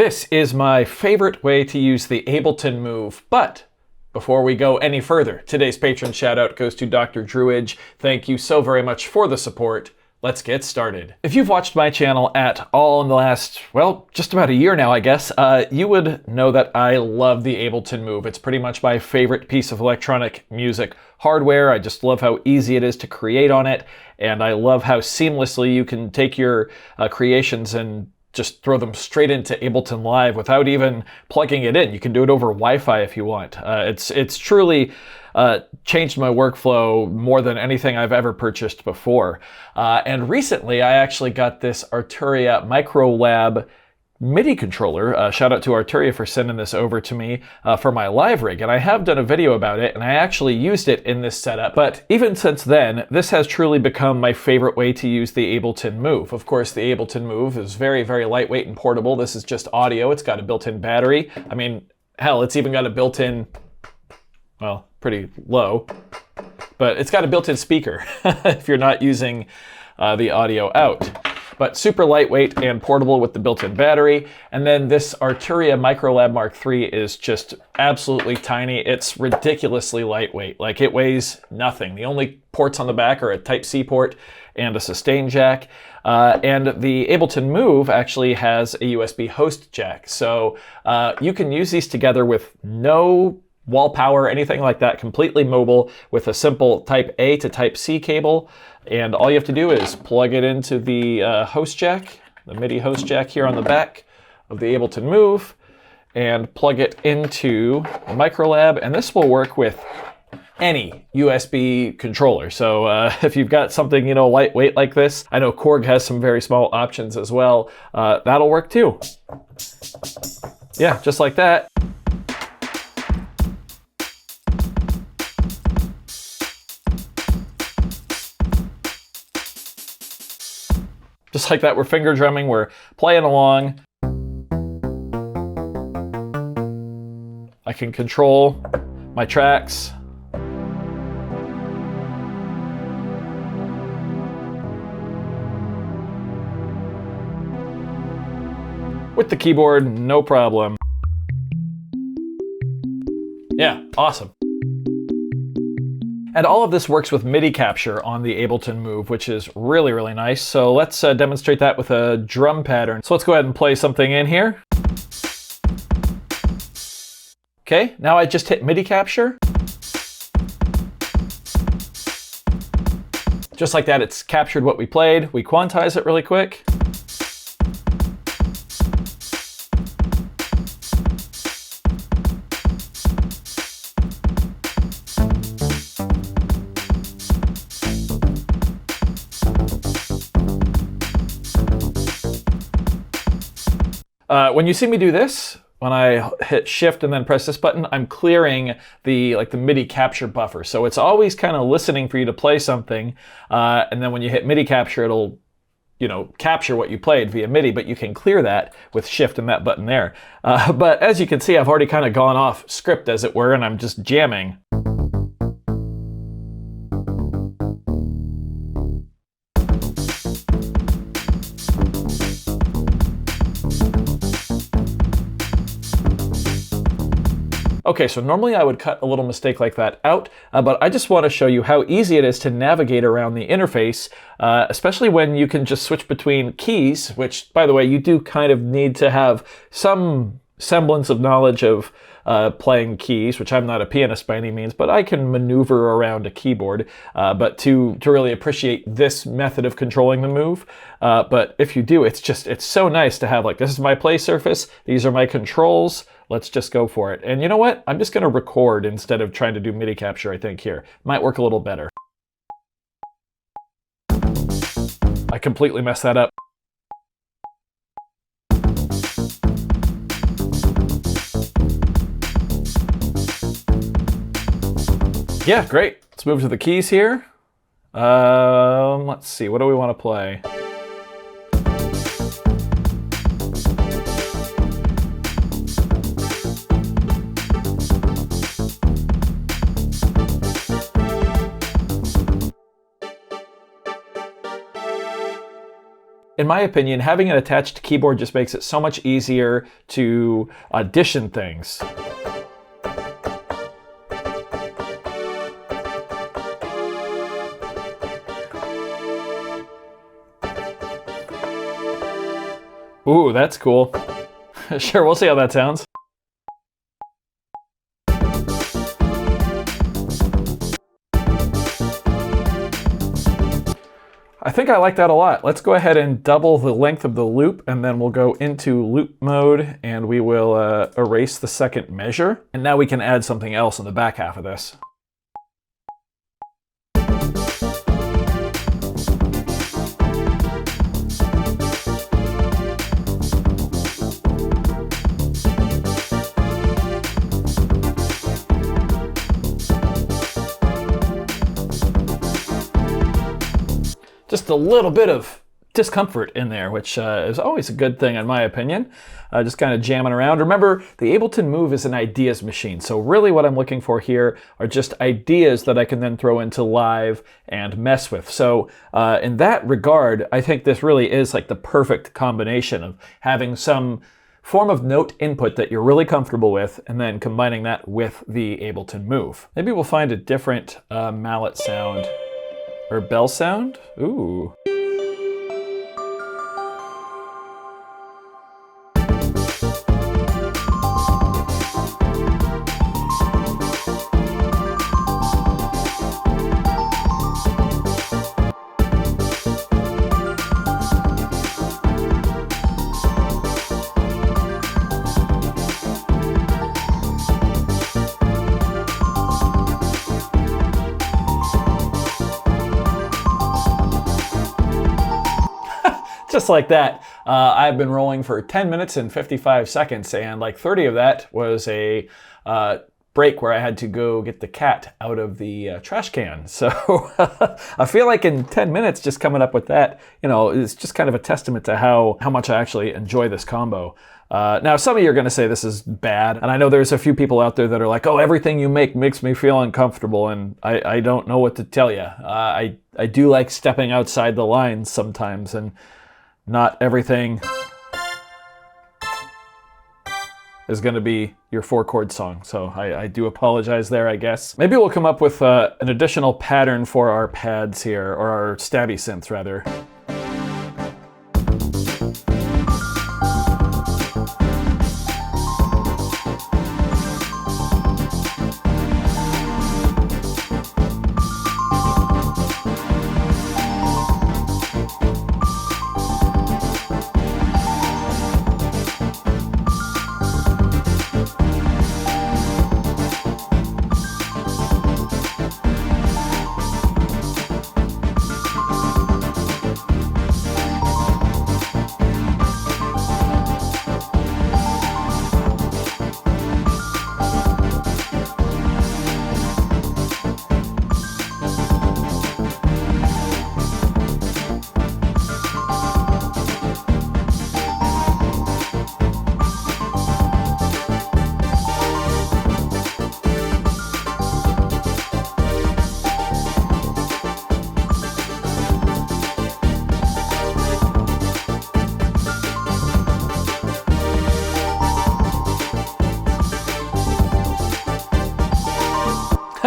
This is my favorite way to use the Ableton Move, but before we go any further, today's patron shout out goes to Dr. Druidge. Thank you so very much for the support. Let's get started. If you've watched my channel at all in the last, well, just about a year now, I guess, you would know that I love the Ableton Move. It's pretty much my favorite piece of electronic music hardware. I just love how easy it is to create on it, and I love how seamlessly you can take your creations and just throw them straight into Ableton Live without even plugging it in. You can do it over Wi-Fi if you want. It's truly changed my workflow more than anything I've ever purchased before. And recently I actually got this Arturia Microlab MIDI controller. Shout out to Arturia for sending this over to me for my live rig, and I have done a video about it, and I actually used it in this setup. But even since then, this has truly become my favorite way to use the Ableton Move. Of course, the Ableton Move is very, very lightweight and portable. This is just audio. It's got a built-in battery. I mean, hell, it's even got a built-in, well, pretty low, but it's got a built-in speaker if you're not using the audio out. But super lightweight and portable with the built-in battery. And then this Arturia Microlab MK3 is just absolutely tiny. It's ridiculously lightweight. Like, it weighs nothing. The only ports on the back are a Type-C port and a sustain jack. And the Ableton Move actually has a USB host jack. So you can use these together with no wall power, anything like that, completely mobile with a simple Type A to Type C cable. And all you have to do is plug it into the host jack, the MIDI host jack here on the back of the Ableton Move, and plug it into the Microlab, and this will work with any USB controller. So if you've got something, you know, lightweight like this, I know Korg has some very small options as well, that'll work too. Yeah, just like that. Just like that, we're finger drumming, we're playing along. I can control my tracks. With the keyboard, no problem. Yeah, awesome. And all of this works with MIDI capture on the Ableton Move, which is really, really nice. So let's demonstrate that with a drum pattern. So let's go ahead and play something in here. Okay, now I just hit MIDI capture. Just like that, it's captured what we played. We quantize it really quick. When you see me do this, when I hit shift and then press this button, I'm clearing the MIDI capture buffer. So it's always kind of listening for you to play something. And then when you hit MIDI capture, it'll, you know, capture what you played via MIDI, but you can clear that with shift and that button there. But as you can see, I've already kind of gone off script, as it were, and I'm just jamming. Okay, so normally I would cut a little mistake like that out, but I just want to show you how easy it is to navigate around the interface, especially when you can just switch between keys, which, by the way, you do kind of need to have some semblance of knowledge of playing keys, which I'm not a pianist by any means, but I can maneuver around a keyboard. But to really appreciate this method of controlling the move, but if you do, it's so nice to have, like, this is my play surface, these are my controls, let's just go for it. And you know what? I'm just gonna record instead of trying to do MIDI capture, I think, here. Might work a little better. I completely messed that up. Yeah, great. Let's move to the keys here. Let's see, what do we want to play? in my opinion, having an attached keyboard just makes it so much easier to audition things. Ooh, that's cool. Sure, we'll see how that sounds. I think I like that a lot. Let's go ahead and double the length of the loop, and then we'll go into loop mode, and we will erase the second measure. And now we can add something else in the back half of this. Just a little bit of discomfort in there, which is always a good thing in my opinion. Just kind of jamming around. Remember, the Ableton Move is an ideas machine. So really what I'm looking for here are just ideas that I can then throw into live and mess with. So in that regard, I think this really is like the perfect combination of having some form of note input that you're really comfortable with, and then combining that with the Ableton Move. Maybe we'll find a different mallet sound. Or bell sound? Ooh. Just like that, I've been rolling for 10 minutes and 55 seconds, and like 30 of that was a break where I had to go get the cat out of the trash can. So I feel like in 10 minutes just coming up with that, you know, it's just kind of a testament to how much I actually enjoy this combo. Now, some of you are going to say this is bad, and I know there's a few people out there that are like, oh, everything you make makes me feel uncomfortable, and I don't know what to tell you. I do like stepping outside the lines sometimes, and not everything is going to be your 4-chord song. So I do apologize there, I guess. Maybe we'll come up with an additional pattern for our pads here, or our stabby synths rather.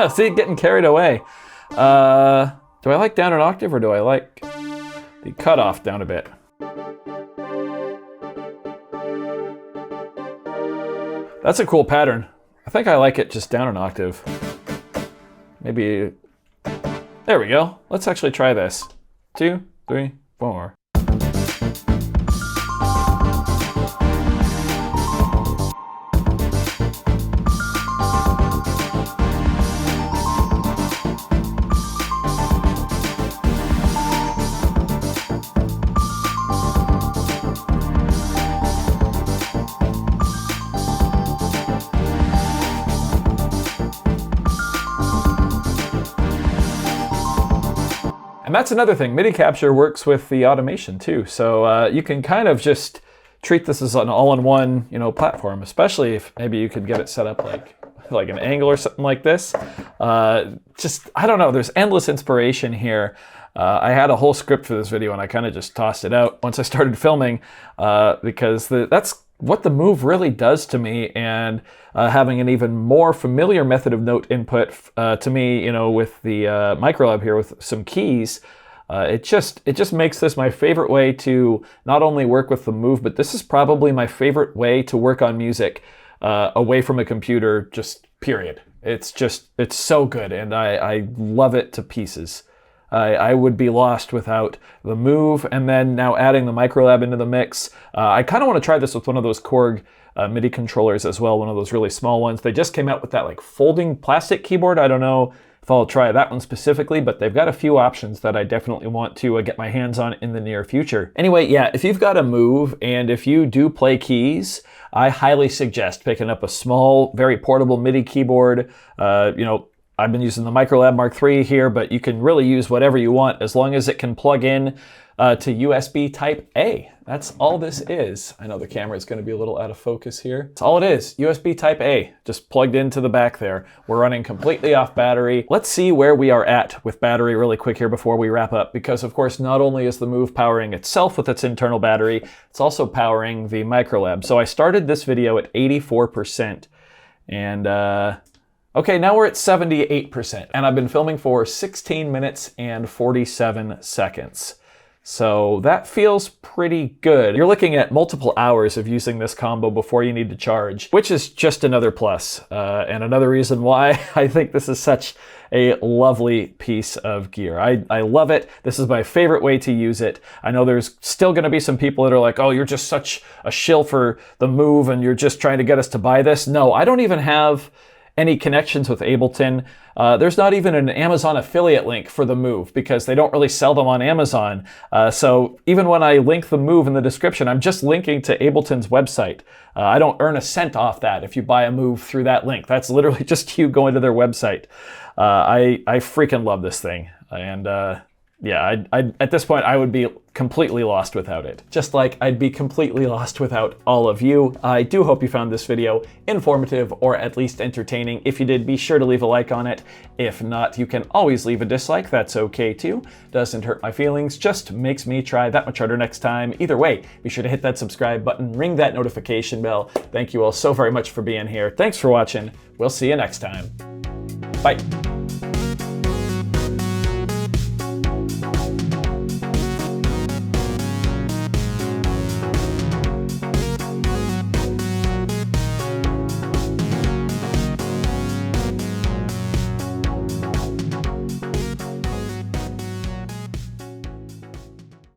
See, getting carried away. Do I like down an octave, or do I like the cutoff down a bit? That's a cool pattern. I think I like it just down an octave. Maybe, there we go. Let's actually try this. 2, 3, 4. And that's another thing, MIDI capture works with the automation too. So you can kind of just treat this as an all-in-one, you know, platform, especially if maybe you could get it set up like an angle or something like this. Just, I don't know, there's endless inspiration here. I had a whole script for this video and I kind of just tossed it out once I started filming because that's what the Move really does to me, and having an even more familiar method of note input to me, you know, with the Microlab here with some keys, it just makes this my favorite way to not only work with the Move, but this is probably my favorite way to work on music away from a computer, just period. It's so good, and I love it to pieces. I would be lost without the Move, and then now adding the Microlab into the mix. I kind of want to try this with one of those Korg MIDI controllers as well, one of those really small ones. They just came out with that like folding plastic keyboard. I don't know if I'll try that one specifically, but they've got a few options that I definitely want to get my hands on in the near future. Anyway, yeah, if you've got a Move and if you do play keys, I highly suggest picking up a small, very portable MIDI keyboard. You know, I've been using the Microlab MK3 here, but you can really use whatever you want as long as it can plug in to USB Type A. That's all this is. I know the camera is going to be a little out of focus here. That's all it is, USB Type A, just plugged into the back there. We're running completely off battery. Let's see where we are at with battery really quick here before we wrap up, because of course not only is the Move powering itself with its internal battery, it's also powering the Microlab. So I started this video at 84%, and okay, now we're at 78%, and I've been filming for 16 minutes and 47 seconds. So that feels pretty good. You're looking at multiple hours of using this combo before you need to charge, which is just another plus, and another reason why I think this is such a lovely piece of gear. I love it. This is my favorite way to use it. I know there's still gonna be some people that are like, oh, you're just such a shill for the Move and you're just trying to get us to buy this. No, I don't even have any connections with Ableton. There's not even an Amazon affiliate link for the Move because they don't really sell them on Amazon. So even when I link the Move in the description, I'm just linking to Ableton's website. I don't earn a cent off that if you buy a Move through that link. That's literally just you going to their website. I freaking love this thing. And yeah, at this point, I would be completely lost without it. Just like I'd be completely lost without all of you. I do hope you found this video informative or at least entertaining. If you did, be sure to leave a like on it. If not, you can always leave a dislike. That's okay too. Doesn't hurt my feelings, just makes me try that much harder next time. Either way, be sure to hit that subscribe button, ring that notification bell. Thank you all so very much for being here. Thanks for watching. We'll see you next time. Bye.